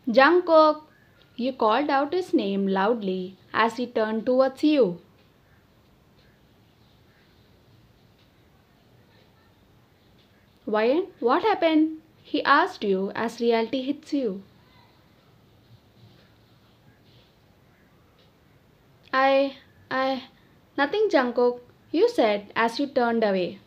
Jungkook! You called out his name loudly as he turned towards you. Why? What happened? He asked you as reality hits you. I, I, nothing, Jungkook, you said as you turned away.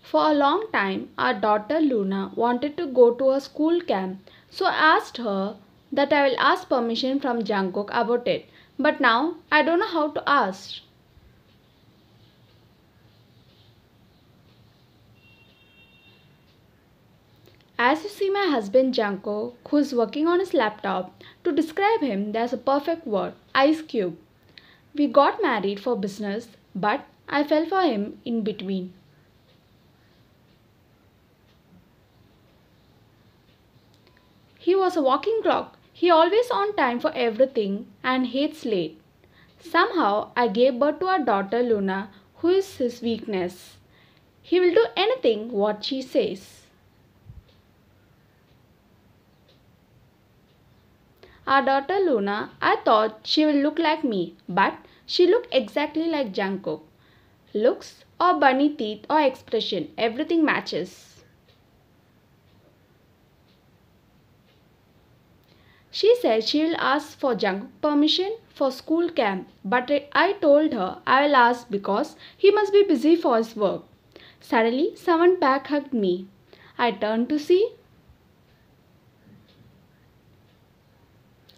For a long time, our daughter Luna wanted to go to a school camp, so I asked her that I will ask permission from Jungkook about it. But now I don't know how to ask. As you see my husband Jungkook, who is working on his laptop, to describe him there's a perfect word, ice cube. We got married for business, but I fell for him in between. He was a walking clock. He always on time for everything and hates late. Somehow I gave birth to our daughter Luna, who is his weakness. He will do anything what she says. Our daughter Luna, I thought she will look like me, but she looked exactly like Jungkook. Looks or bunny teeth or expression, everything matches. She said she will ask for Jungkook permission for school camp, but I told her I will ask because he must be busy for his work. Suddenly, someone back hugged me. I turned to see.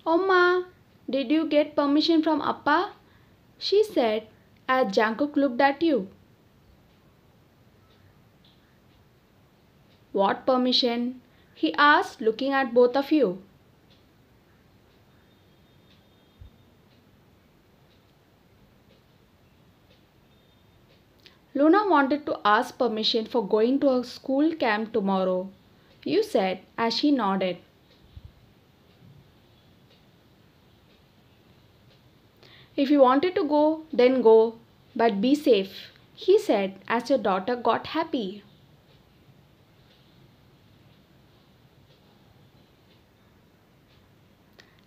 Oma, did you get permission from Appa? She said as Jungkook looked at you. What permission? He asked, looking at both of you. Luna wanted to ask permission for going to a school camp tomorrow. You said as she nodded. If you wanted to go, then go, but be safe, he said as your daughter got happy.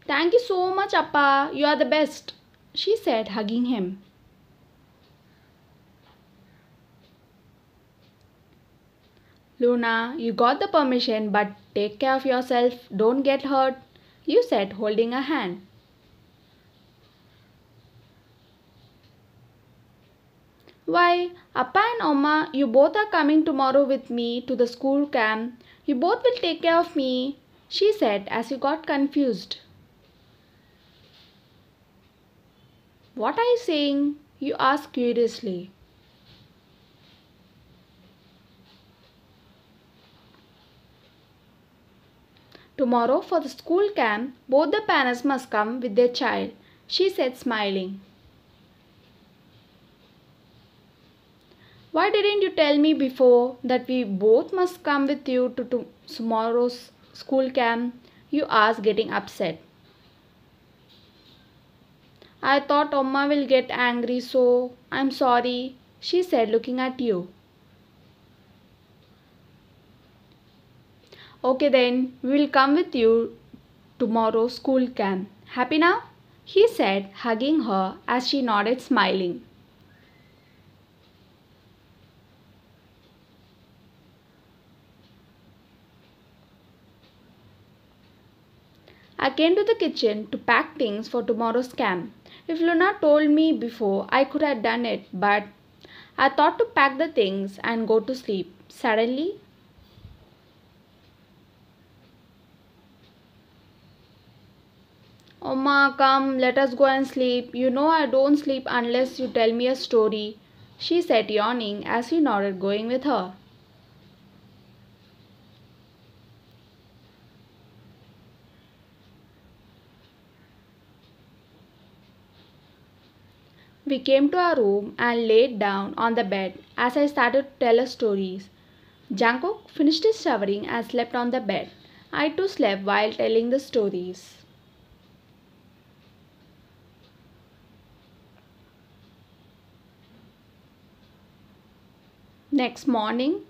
Thank you so much, Appa. You are the best, she said, hugging him. Luna, you got the permission, but take care of yourself. Don't get hurt, you said, holding her hand. Why, Appa and Oma, you both are coming tomorrow with me to the school camp. You both will take care of me, she said as you got confused. What are you saying? You asked curiously. Tomorrow for the school camp, both the parents must come with their child, she said smiling. Why didn't you tell me before that we both must come with you to tomorrow's school camp? You asked, getting upset. I thought Amma will get angry, so I'm sorry, she said, looking at you. Okay then, we will come with you tomorrow's school camp. Happy now? He said, hugging her as she nodded, smiling. I came to the kitchen to pack things for tomorrow's camp. If Luna told me before, I could have done it, but I thought to pack the things and go to sleep. Suddenly, Oma, come, let us go and sleep. You know I don't sleep unless you tell me a story, she said, yawning as he nodded, going with her. We came to our room and laid down on the bed as I started to tell her stories. Jungkook finished his showering and slept on the bed. I too slept while telling the stories. Next morning,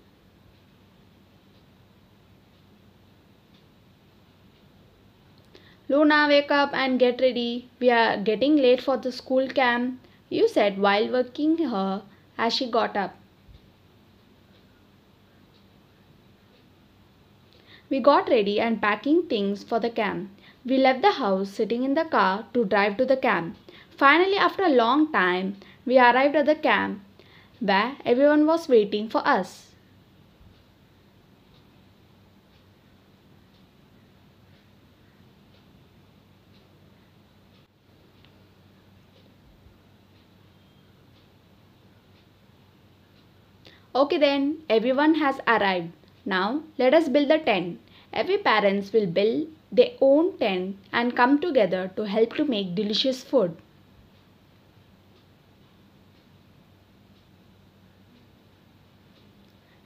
Luna, wake up and get ready. We are getting late for the school camp, you said while waking her as she got up. We got ready and packing things for the camp. We left the house sitting in the car to drive to the camp. Finally, after a long time, we arrived at the camp where everyone was waiting for us. Okay then, everyone has arrived. Now let us build the tent. Every parents will build their own tent and come together to help to make delicious food.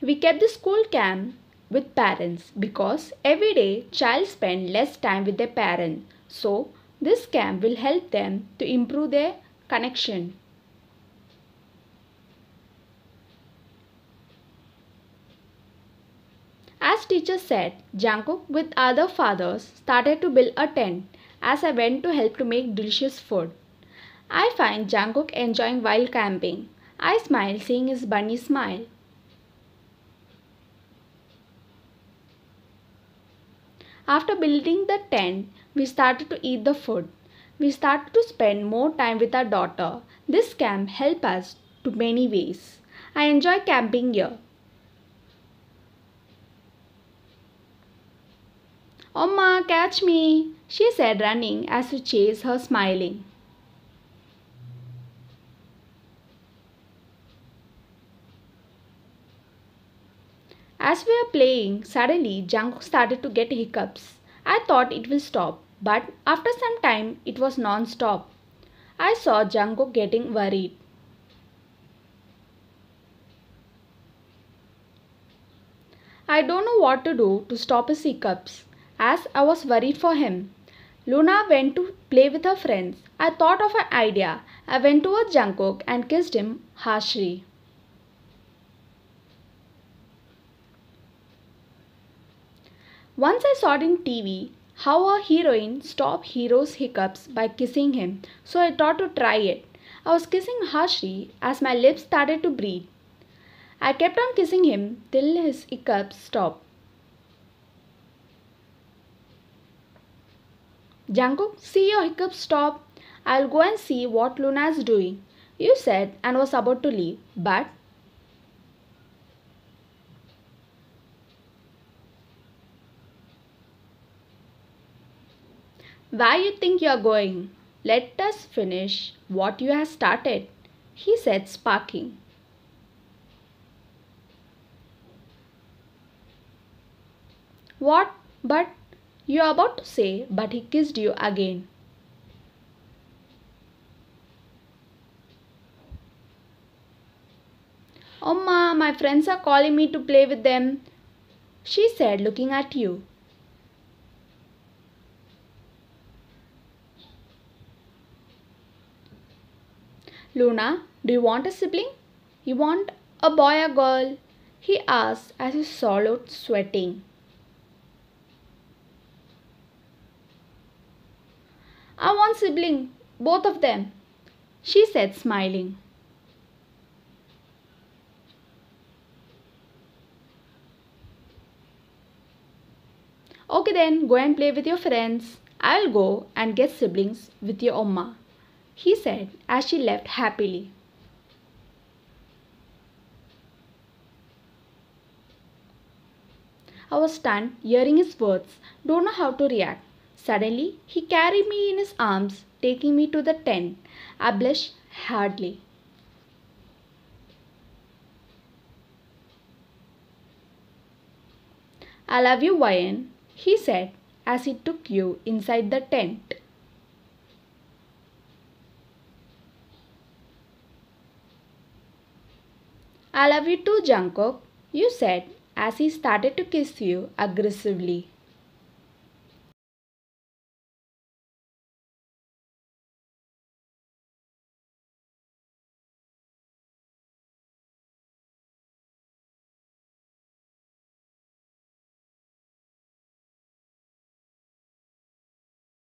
We kept the school camp with parents because every day child spend less time with their parents. So this camp will help them to improve their connection. As teacher said, Jungkook with other fathers started to build a tent as I went to help to make delicious food. I find Jungkook enjoying while camping. I smile seeing his bunny smile. After building the tent, we started to eat the food. We started to spend more time with our daughter. This camp helped us to many ways. I enjoy camping here. Oma, catch me, she said running as we chased her smiling. As we were playing, suddenly Jungkook started to get hiccups. I thought it will stop, but after some time it was non-stop. I saw Jungkook getting worried. I don't know what to do to stop his hiccups, as I was worried for him. Luna went to play with her friends. I thought of an idea. I went towards Jungkook and kissed him harshly. Once I saw it in TV how a heroine stopped hero's hiccups by kissing him, so I thought to try it. I was kissing harshly as my lips started to bleed. I kept on kissing him till his hiccups stopped. Jungkook, see your hiccups stop. I'll go and see what Luna is doing, you said and was about to leave, but where you think you are going? Let us finish what you have started, he said sparking. What? But you are about to say, but he kissed you again. Oma, my friends are calling me to play with them, she said looking at you. Luna, do you want a sibling? You want a boy or girl? He asked as he swallowed sweating. I want sibling, both of them, she said smiling. Okay then, go and play with your friends. I'll go and get siblings with your Oma, he said as she left happily. I was stunned hearing his words, don't know how to react. Suddenly, he carried me in his arms, taking me to the tent. I blushed hardly. I love you, Wayan, he said as he took you inside the tent. I love you too, Jungkook, you said as he started to kiss you aggressively.